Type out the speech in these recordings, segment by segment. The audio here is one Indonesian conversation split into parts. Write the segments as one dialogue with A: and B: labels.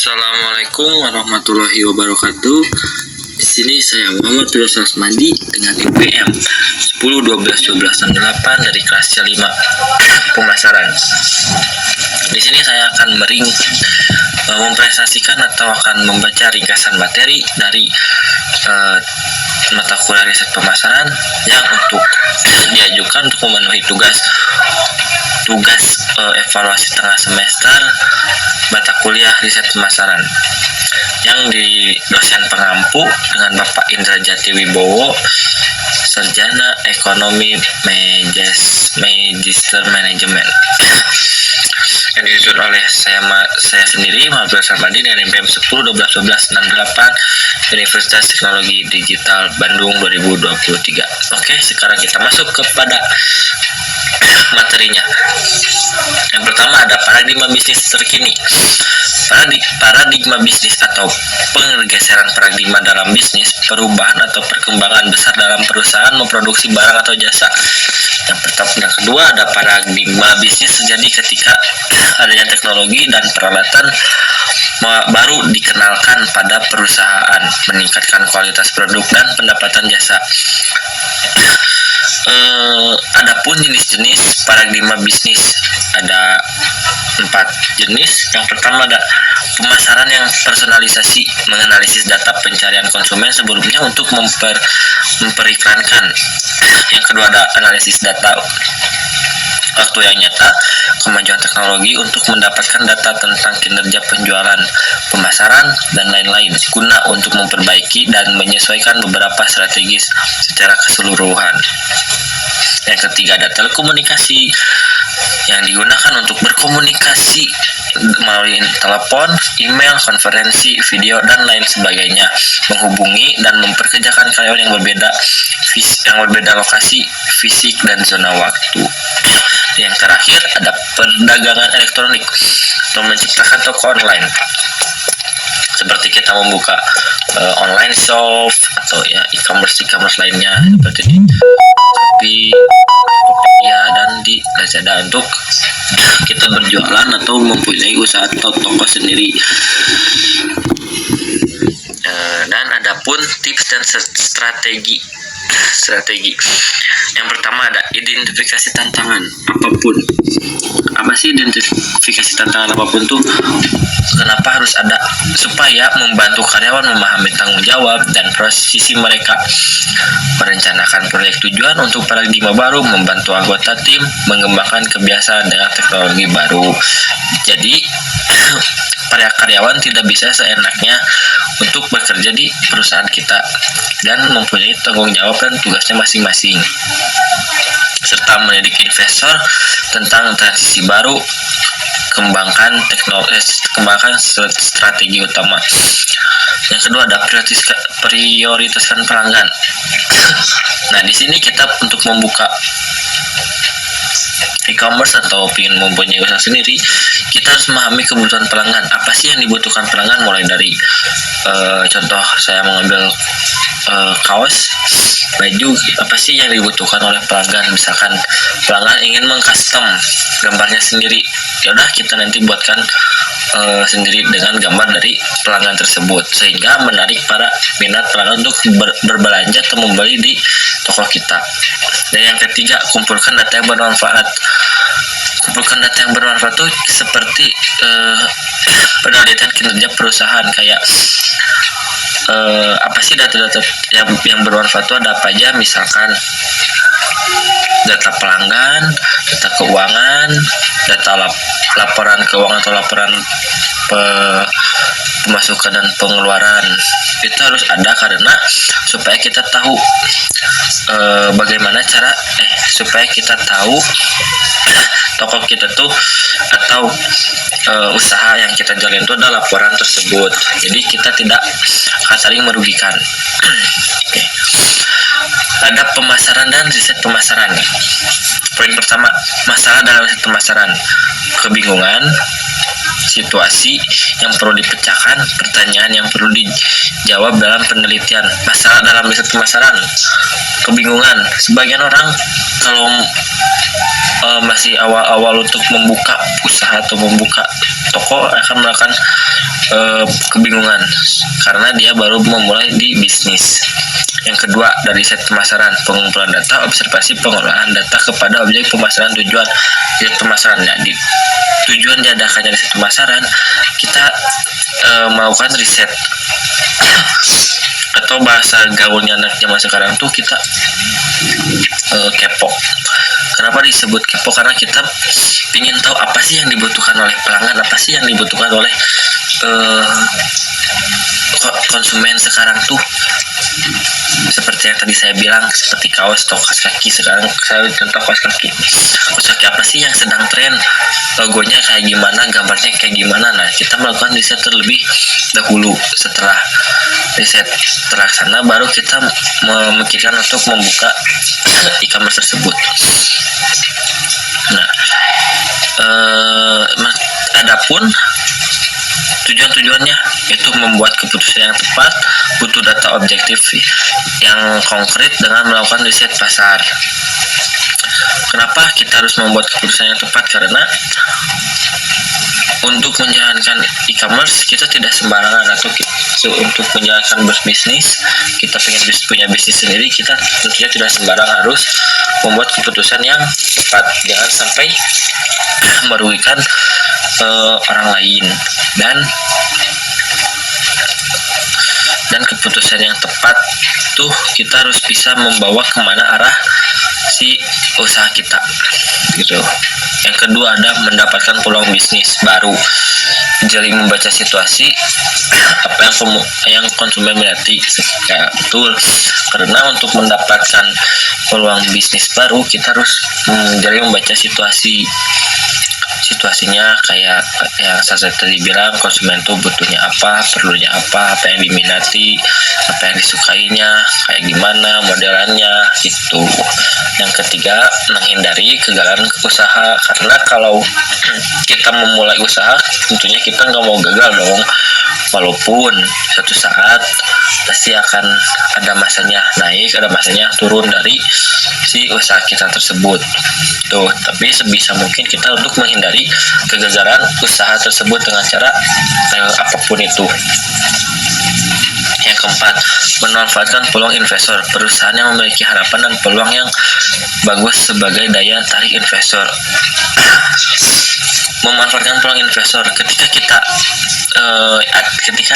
A: Assalamualaikum warahmatullahi wabarakatuh. Di sini saya Muhammad Firdaus Asmadi dengan IPM 10, 12, 12, dan 8 dari kelas C5 pemasaran. Di sini saya akan mempresentasikan atau akan membaca ringkasan materi dari mata kuliah riset pemasaran yang untuk diajukan untuk memenuhi tugas evaluasi tengah semester mata kuliah riset pemasaran yang di dosen pengampu dengan Bapak Indra Jati Wibowo, sarjana ekonomi magister manajemen, yang disusun oleh saya sendiri Muhammad Firdaus Asmadi dengan IPM 10, 12, 12, 68 Universitas Teknologi Digital Bandung 2023. Oke, sekarang kita masuk kepada materinya. Yang pertama ada paradigma bisnis terkini. Paradigma bisnis atau pergeseran paradigma dalam bisnis, perubahan atau perkembangan besar dalam perusahaan memproduksi barang atau jasa. Yang kedua ada paradigma bisnis terjadi ketika adanya teknologi dan peralatan baru dikenalkan pada perusahaan, meningkatkan kualitas produk dan pendapatan jasa. Adapun jenis-jenis paradigma bisnis ada 4 jenis. Yang pertama ada pemasaran yang personalisasi, menganalisis data pencarian konsumen sebelumnya untuk memperiklankan. Yang kedua ada analisis data waktu yang nyata, kemajuan teknologi untuk mendapatkan data tentang kinerja penjualan, pemasaran, dan lain-lain, guna untuk memperbaiki dan menyesuaikan beberapa strategis secara keseluruhan. Yang ketiga ada telekomunikasi, yang digunakan untuk berkomunikasi melalui telepon, email, konferensi, video, dan lain sebagainya, menghubungi dan memperkerjakan karyawan yang berbeda lokasi, fisik, dan zona waktu. Yang terakhir ada perdagangan elektronik atau menciptakan toko online, seperti kita membuka online shop atau ya e-commerce lainnya seperti di Shopee, Tokopedia, dan di Lazada untuk kita berjualan atau mempunyai usaha atau toko sendiri. Dan adapun tips dan strategi. Yang pertama ada identifikasi tantangan apapun. Apa sih identifikasi tantangan apapun tuh? Kenapa harus ada? Supaya membantu karyawan memahami tanggung jawab dan posisi mereka, merencanakan proyek tujuan untuk paradigma baru, membantu anggota tim mengembangkan kebiasaan dengan teknologi baru. Jadi para karyawan tidak bisa seenaknya untuk bekerja di perusahaan kita dan mempunyai tanggung jawab dan tugasnya masing-masing, serta mendidik investor tentang transisi baru, kembangkan strategi utama. Yang kedua ada prioritaskan pelanggan. Nah, di sini kita untuk membuka e-commerce atau ingin mempunyai usaha sendiri, kita harus memahami kebutuhan pelanggan. Apa sih yang dibutuhkan pelanggan? Mulai dari contoh saya mengambil kaos, baju, apa sih yang dibutuhkan oleh pelanggan? Misalkan pelanggan ingin mengcustom gambarnya sendiri, ya udah kita nanti buatkan sendiri dengan gambar dari pelanggan tersebut, sehingga menarik para minat pelanggan untuk berbelanja atau membeli di toko kita. Dan yang ketiga, kumpulkan data yang bermanfaat. Kumpulkan data yang bermanfaat itu seperti penelitian kinerja perusahaan, kayak apa sih data-data yang bermanfaat itu ada apa aja, misalkan data pelanggan, data keuangan, data laporan keuangan atau laporan pemasukan dan pengeluaran. Itu harus ada karena supaya kita tahu bagaimana cara supaya kita tahu toko kita tuh atau usaha yang kita jalan itu ada laporan tersebut, jadi kita tidak akan saling merugikan. Oke. Ada pemasaran dan riset pemasaran. Poin pertama, masalah dalam riset pemasaran: kebingungan, situasi yang perlu dipecahkan, pertanyaan yang perlu dijawab dalam penelitian. Masalah dalam riset pemasaran: kebingungan. Sebagian orang kalau masih awal-awal untuk membuka usaha atau membuka toko akan melakukan kebingungan karena dia baru memulai di bisnis. Yang kedua, dari riset pemasaran, pengumpulan data, observasi, pengolahan data kepada objek pemasaran tujuan. Riset pemasarannya di tujuan diadakannya riset pemasaran, kita melakukan riset atau bahasa gaulnya anak zaman sekarang tuh kita kepo. Kenapa disebut kepo? Karena kita ingin tahu apa sih yang dibutuhkan oleh pelanggan, apa sih yang dibutuhkan oleh konsumen sekarang tuh. Seperti yang tadi saya bilang, seperti kaos atau kaos kaki. Sekarang saya contoh kaos kaki. Kaos kaki apa sih yang sedang tren, logonya kayak gimana, gambarnya kayak gimana. Nah, kita melakukan riset terlebih dahulu. Setelah riset terlaksana, baru kita memikirkan untuk membuka e-commerce tersebut. Nah, adapun tujuan-tujuannya itu membuat keputusan yang tepat, butuh data objektif yang konkret dengan melakukan riset pasar. Kenapa kita harus membuat keputusan yang tepat? Karena untuk menjalankan e-commerce kita tidak sembarangan, atau untuk menjalankan bisnis, kita pengen punya bisnis sendiri, kita tentunya tidak sembarang harus membuat keputusan yang tepat. Jangan sampai merugikan orang lain, dan keputusan yang tepat tuh kita harus bisa membawa kemana arah si usaha kita gitu. Yang kedua ada mendapatkan peluang bisnis baru, jeli membaca situasi apa yang konsumen miliki. Ya, betul, karena untuk mendapatkan peluang bisnis baru kita harus jeli membaca situasinya, kayak yang saya tadi bilang, konsumen tuh butuhnya apa, perlunya apa yang diminati, apa yang disukainya, kayak gimana modelannya gitu. Yang ketiga, menghindari kegagalan usaha, karena kalau kita memulai usaha tentunya kita nggak mau gagal dong, walaupun suatu saat pasti akan ada masanya naik, ada masanya turun dari si usaha kita tersebut tuh. Tapi sebisa mungkin kita untuk menghindari kegagalan usaha tersebut dengan cara apapun itu. Yang keempat, memanfaatkan peluang investor. Perusahaan yang memiliki harapan dan peluang yang bagus sebagai daya tarik investor. Memanfaatkan peluang investor, ketika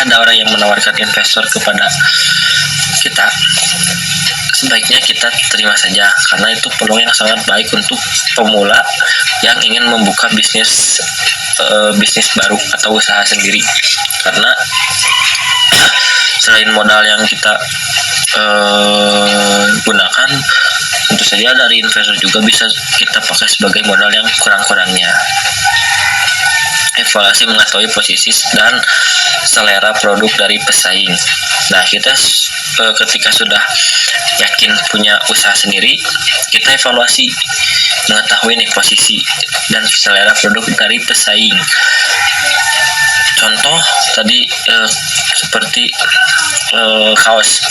A: ada orang yang menawarkan investor kepada kita, sebaiknya kita terima saja, karena itu peluang yang sangat baik untuk pemula yang ingin membuka bisnis baru atau usaha sendiri. Karena selain modal yang kita gunakan, tentu saja dari investor juga bisa kita pakai sebagai modal yang kurang-kurangnya. Evaluasi mengetahui posisi dan selera produk dari pesaing. Nah, kita ketika sudah yakin punya usaha sendiri, kita evaluasi mengetahui nih posisi dan selera produk dari pesaing. Contoh tadi seperti kaos,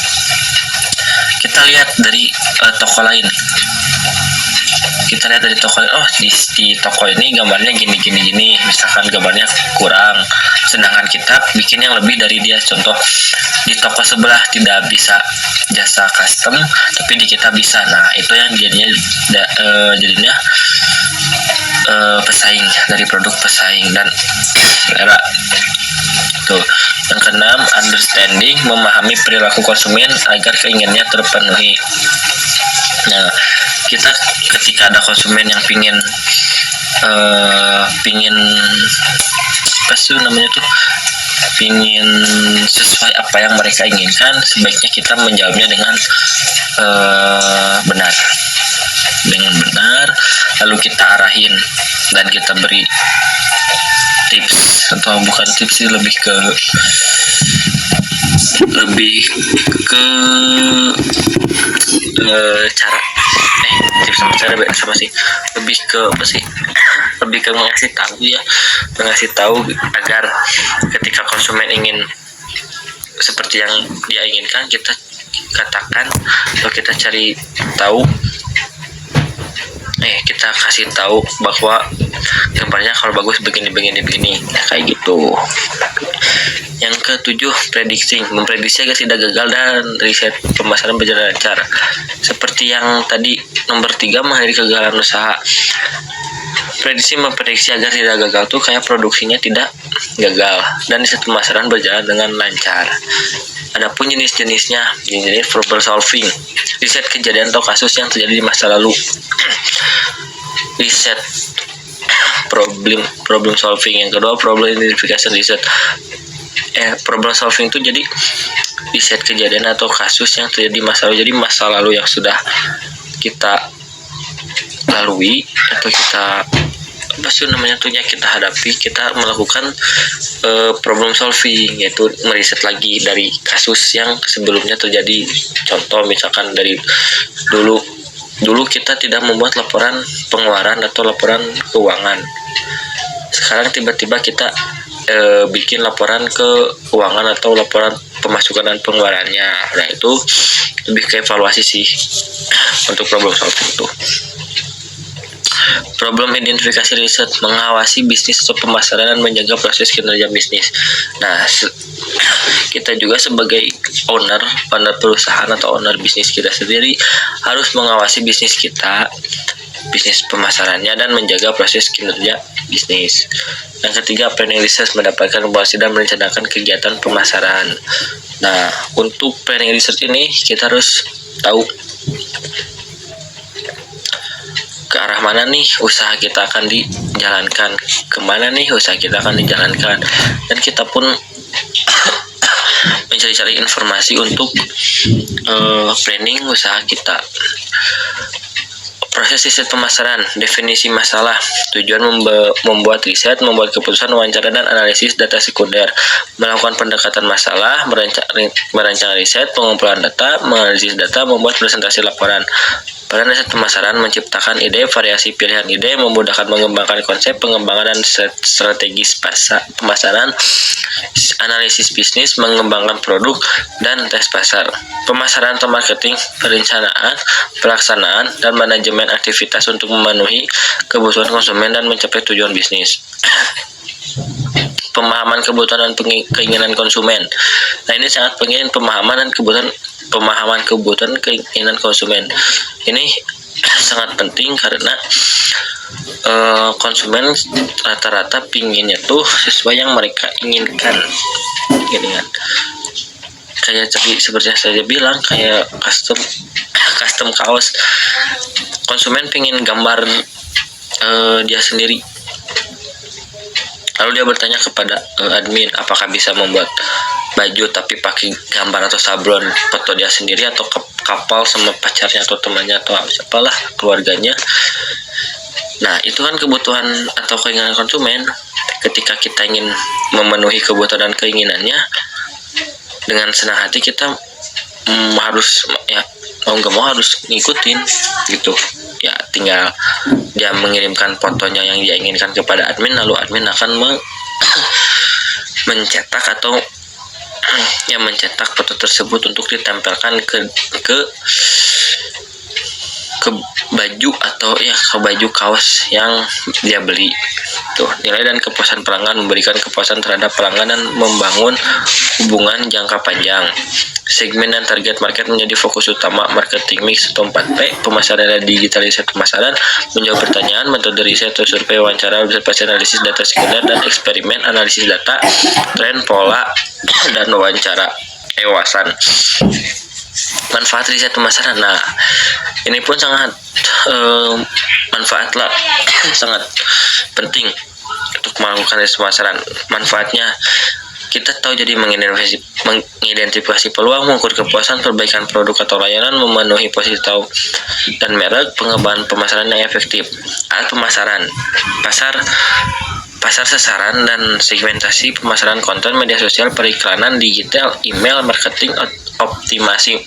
A: kita lihat dari toko lain. Kita lihat dari toko, oh di toko ini gambarnya gini, misalkan gambarnya kurang, sedangkan kita bikin yang lebih dari dia. Contoh, di toko sebelah tidak bisa jasa custom, tapi di kita bisa. Nah, itu yang jadinya pesaing, dari produk pesaing dan selera. Tuh. Yang keenam, understanding, memahami perilaku konsumen agar keinginannya terpenuhi. Nah, kita ketika ada konsumen yang pingin pingin sesuai apa yang mereka inginkan, sebaiknya kita menjawabnya dengan benar, lalu kita arahin dan kita beri tips, atau bukan tips sih, lebih ke cara tips sama cara sama sih, lebih ke mengasih tahu agar ketika konsumen ingin seperti yang dia inginkan, kita katakan atau kita cari tahu, kita kasih tahu bahwa gambarnya kalau bagus begini, kayak gitu. ke-7, prediksi. Memprediksi agar tidak gagal dan riset pemasaran berjalan lancar. Seperti yang tadi nomor 3 menghindari kegagalan usaha. Memprediksi agar tidak gagal tuh kayak produksinya tidak gagal dan riset pemasaran berjalan dengan lancar. Adapun jenis-jenisnya, jenis problem solving, riset kejadian atau kasus yang terjadi di masa lalu. Riset problem solving. Yang kedua, problem identification research. Problem solving itu jadi riset kejadian atau kasus yang terjadi di masa lalu. Jadi masa lalu yang sudah kita lalui atau kita kita hadapi, kita melakukan problem solving, yaitu meriset lagi dari kasus yang sebelumnya terjadi. Contoh misalkan dari dulu kita tidak membuat laporan pengeluaran atau laporan keuangan. Sekarang tiba-tiba kita bikin laporan keuangan atau laporan pemasukan dan pengeluarannya. Nah, itu lebih ke evaluasi sih untuk problem solving itu. Problem identifikasi riset, mengawasi bisnis atau pemasaran dan menjaga proses kinerja bisnis. Nah, kita juga sebagai owner perusahaan atau owner bisnis kita sendiri harus mengawasi bisnis kita, bisnis pemasarannya, dan menjaga proses kinerja bisnis. Yang ketiga, planning research, mendapatkan informasi dan merencanakan kegiatan pemasaran. Nah, untuk planning research ini kita harus tahu ke arah mana nih usaha kita akan dijalankan, kemana nih usaha kita akan dijalankan, dan kita pun mencari-cari informasi untuk planning usaha kita. Proses riset pemasaran, definisi masalah, tujuan membuat riset, membuat keputusan, wawancara dan analisis data sekunder, melakukan pendekatan masalah, merancang riset, pengumpulan data, menganalisis data, membuat presentasi laporan. Pada riset pemasaran, menciptakan ide, variasi pilihan ide, memudahkan mengembangkan konsep, pengembangan dan strategis pemasaran, analisis bisnis, mengembangkan produk, dan tes pasar. Pemasaran atau marketing, perencanaan, pelaksanaan, dan manajemen aktivitas untuk memenuhi kebutuhan konsumen dan mencapai tujuan bisnis. Pemahaman kebutuhan dan keinginan konsumen. Nah, ini sangat penting, pemahaman kebutuhan keinginan konsumen. Ini sangat penting karena konsumen rata-rata pinginnya tuh sesuai yang mereka inginkan, gitu kan. Kayak tadi seperti yang saya bilang, kayak custom kaos, konsumen pingin gambar dia sendiri. Lalu dia bertanya kepada admin apakah bisa membuat baju tapi pakai gambar atau sablon foto dia sendiri atau kapal sama pacarnya atau temannya atau apalah keluarganya. Nah, itu kan kebutuhan atau keinginan konsumen. Ketika kita ingin memenuhi kebutuhan dan keinginannya, dengan senang hati kita harus mau nggak mau harus ngikutin gitu ya. Tinggal dia mengirimkan fotonya yang dia inginkan kepada admin, lalu admin akan mencetak atau mencetak foto tersebut untuk ditempelkan ke baju atau ke baju kaos yang dia beli. Tuh, nilai dan kepuasan pelanggan, memberikan kepuasan terhadap pelanggan dan membangun hubungan jangka panjang. Segmen dan target market menjadi fokus utama marketing mix atau 4P, pemasaran dan digitalisasi pemasaran, menjawab pertanyaan, metode riset atau survei, wawancara, observasi, analisis data sekunder, dan eksperimen, analisis data, tren, pola, dan wawancara wawasan. Manfaat riset pemasaran. Nah, ini pun sangat manfaat lah, sangat penting untuk melakukan riset pemasaran. Manfaatnya, kita tahu jadi mengidentifikasi peluang, mengukur kepuasan, perbaikan produk atau layanan, memenuhi posisi tahu dan merek, pengembangan pemasaran yang efektif. Alat pemasaran, pasar sasaran dan segmentasi pemasaran, konten media sosial, periklanan digital, email marketing, optimasi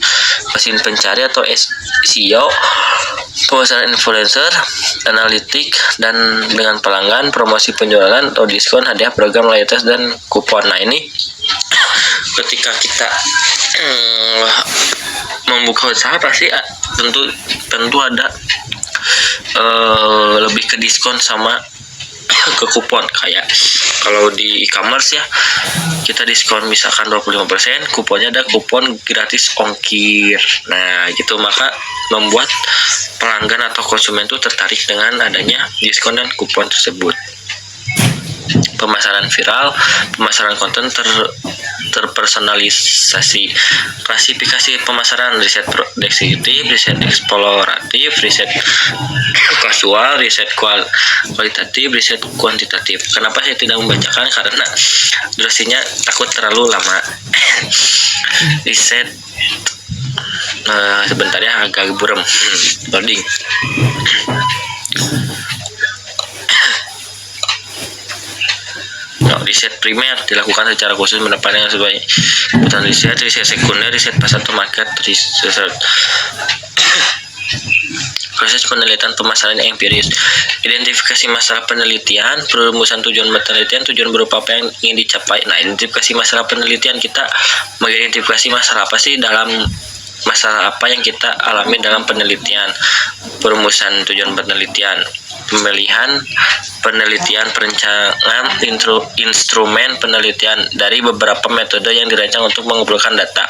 A: mesin pencari atau SEO, pemasaran influencer, analitik dan dengan pelanggan, promosi penjualan atau diskon, hadiah, program loyalitas dan kupon. Nah, ini ketika kita membuka usaha pasti tentu ada lebih ke diskon sama ke kupon. Kayak kalau di e-commerce ya, kita diskon misalkan 25%, kuponnya ada kupon gratis ongkir. Nah, gitu maka membuat pelanggan atau konsumen itu tertarik dengan adanya diskon dan kupon tersebut. Pemasaran viral, pemasaran konten terpersonalisasi. Klasifikasi pemasaran: riset deskriptif, riset eksploratif, riset kasual, riset kualitatif, riset kuantitatif. Kenapa saya tidak membacakan? Karena durasinya takut terlalu lama. Riset sebentar ya, agak buram. Loading. Riset primer dilakukan secara khusus mendapatkan sebagai kebutuhan riset sekunder, riset pasar atau market research. Proses penelitian pemasaran yang empiris. Identifikasi masalah penelitian, perumusan tujuan penelitian, tujuan berupa apa yang ingin dicapai. Nah, identifikasi masalah penelitian, kita mengidentifikasi masalah apa sih dalam masalah apa yang kita alami dalam penelitian. Perumusan tujuan penelitian, pemilihan penelitian, perencanaan instrumen penelitian dari beberapa metode yang dirancang untuk mengumpulkan data,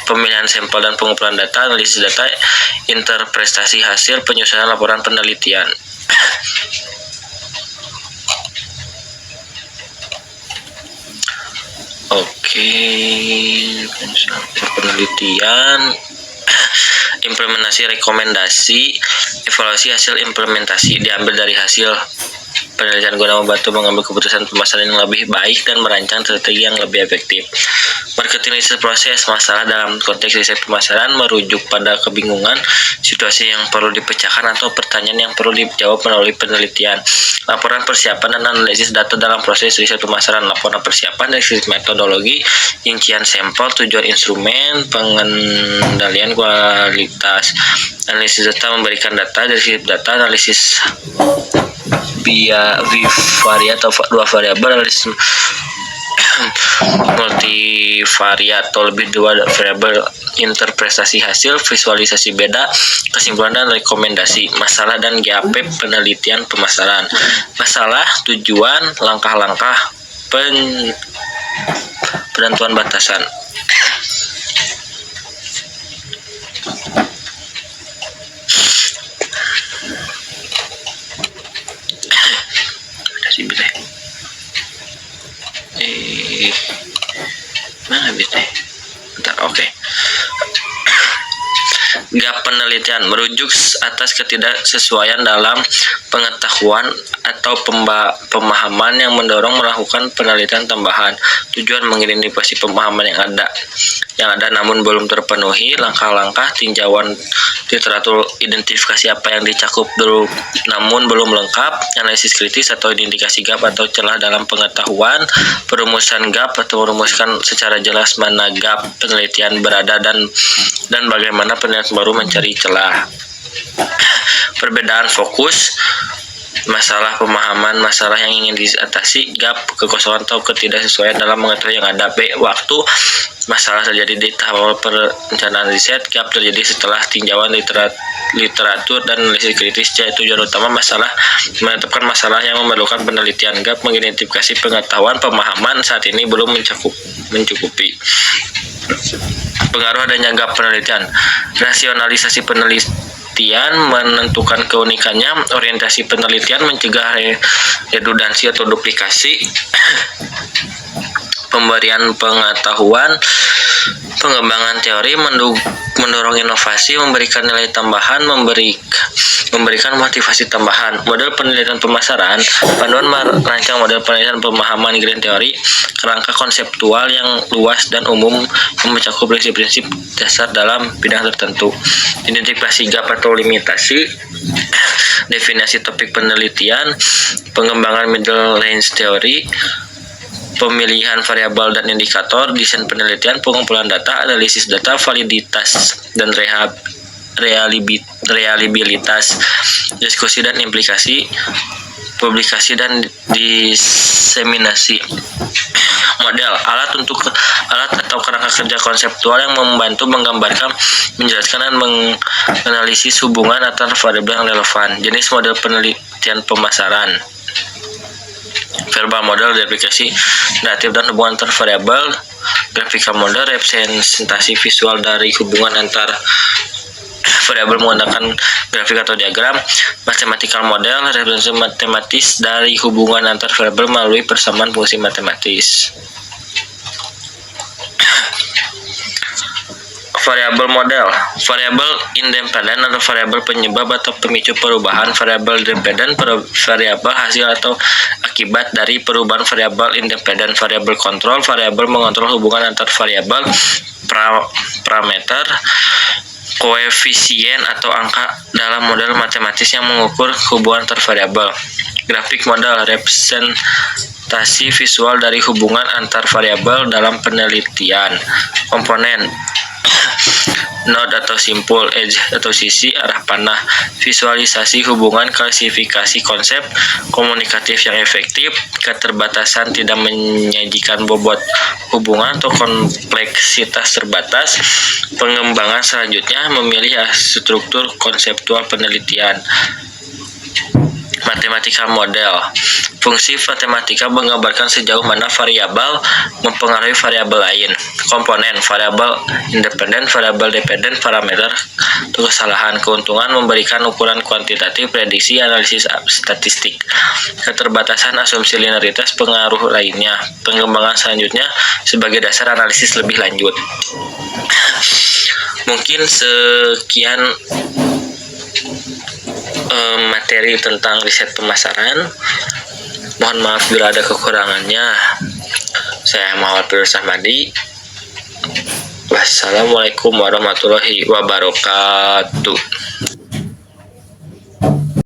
A: pemilihan sampel dan pengumpulan data, analisis data, interpretasi hasil, penyusunan laporan penelitian. Oke, penelitian, implementasi, rekomendasi, evaluasi hasil implementasi diambil dari hasil penelitian guna membantu mengambil keputusan pemasaran yang lebih baik dan merancang strategi yang lebih efektif. Marketing research proses masalah dalam konteks riset pemasaran merujuk pada kebingungan, situasi yang perlu dipecahkan atau pertanyaan yang perlu dijawab melalui penelitian. Laporan persiapan dan analisis data dalam proses riset pemasaran. Laporan persiapan dari sisi metodologi, rincian sampel, tujuan instrumen, pengendalian kualitas. Analisis data memberikan data dari sisi data, analisis bivariat atau dua variabel, analisis multivariat atau lebih dua variabel, interpretasi hasil, visualisasi beda, kesimpulan dan rekomendasi. Masalah dan GAP penelitian pemasaran. Masalah, tujuan, langkah-langkah, penentuan batasan. Mana habis deh. Bentar, oke. GAP penelitian merujuk atas ketidaksesuaian dalam pengetahuan atau pemahaman yang mendorong melakukan penelitian tambahan. Tujuan mengidentifikasi pemahaman yang ada namun belum terpenuhi. Langkah-langkah tinjauan literatur, identifikasi apa yang dicakup dulu namun belum lengkap. Analisis kritis atau indikasi gap atau celah dalam pengetahuan. Perumusan gap atau merumuskan secara jelas mana gap penelitian berada dan bagaimana penelitian baru mencari celah. Perbedaan fokus, masalah pemahaman, masalah yang ingin diatasi, gap, kekosongan atau ketidaksesuaian dalam mengetahui yang ada. B. Waktu, masalah terjadi di tahap awal perencanaan riset, gap terjadi setelah tinjauan literatur dan analisis kritis. C. Tujuan utama masalah, menetapkan masalah yang memerlukan penelitian. Gap, mengidentifikasi pengetahuan pemahaman saat ini belum mencukupi. Pengaruh adanya gap penelitian. Rasionalisasi penelitian menentukan keunikannya. Orientasi penelitian mencegah redundansi atau duplikasi. Pemberian pengetahuan, pengembangan teori, mendorong inovasi, memberikan nilai tambahan, memberikan motivasi tambahan. Model penelitian pemasaran, panduan merancang model penelitian pemahaman grand teori, kerangka konseptual yang luas dan umum yang mencakup prinsip-prinsip dasar dalam bidang tertentu. Identifikasi gap atau limitasi, definisi topik penelitian, pengembangan middle range teori, pemilihan variabel dan indikator, desain penelitian, pengumpulan data, analisis data, validitas dan reliabilitas, diskusi dan implikasi, publikasi dan diseminasi. Model alat atau kerangka kerja konseptual yang membantu menggambarkan, menjelaskan dan menganalisis hubungan antar variabel yang relevan. Jenis model penelitian pemasaran. Verbal model verifikasi datif dan hubungan antar variabel. Graphical model representasi visual dari hubungan antar variabel menggunakan grafik atau diagram. Mathematical model representasi matematis dari hubungan antar variabel melalui persamaan fungsi matematis. Variabel model, variabel independen atau variabel penyebab atau pemicu perubahan, variabel dependen, variabel hasil atau akibat dari perubahan variabel independen, variabel kontrol, variabel mengontrol hubungan antar variabel, parameter, koefisien atau angka dalam model matematis yang mengukur hubungan antar variabel. Grafik model representasi visual dari hubungan antar variabel dalam penelitian. Komponen node atau simpul, edge atau sisi, arah panah, visualisasi hubungan, klasifikasi konsep, komunikatif yang efektif, keterbatasan tidak menyajikan bobot hubungan atau kompleksitas terbatas, pengembangan selanjutnya memilih struktur konseptual penelitian. Mathematical model, fungsi matematika menggambarkan sejauh mana variabel mempengaruhi variabel lain. Komponen, variabel independen, variabel dependen, parameter, kesalahan, keuntungan, memberikan ukuran kuantitatif, prediksi, analisis statistik, keterbatasan, asumsi linearitas, pengaruh lainnya. Pengembangan selanjutnya sebagai dasar analisis lebih lanjut. Mungkin sekian materi tentang riset pemasaran. Mohon maaf bila ada kekurangannya. Saya Muhammad Firdaus Ahmadi. Wassalamualaikum warahmatullahi wabarakatuh.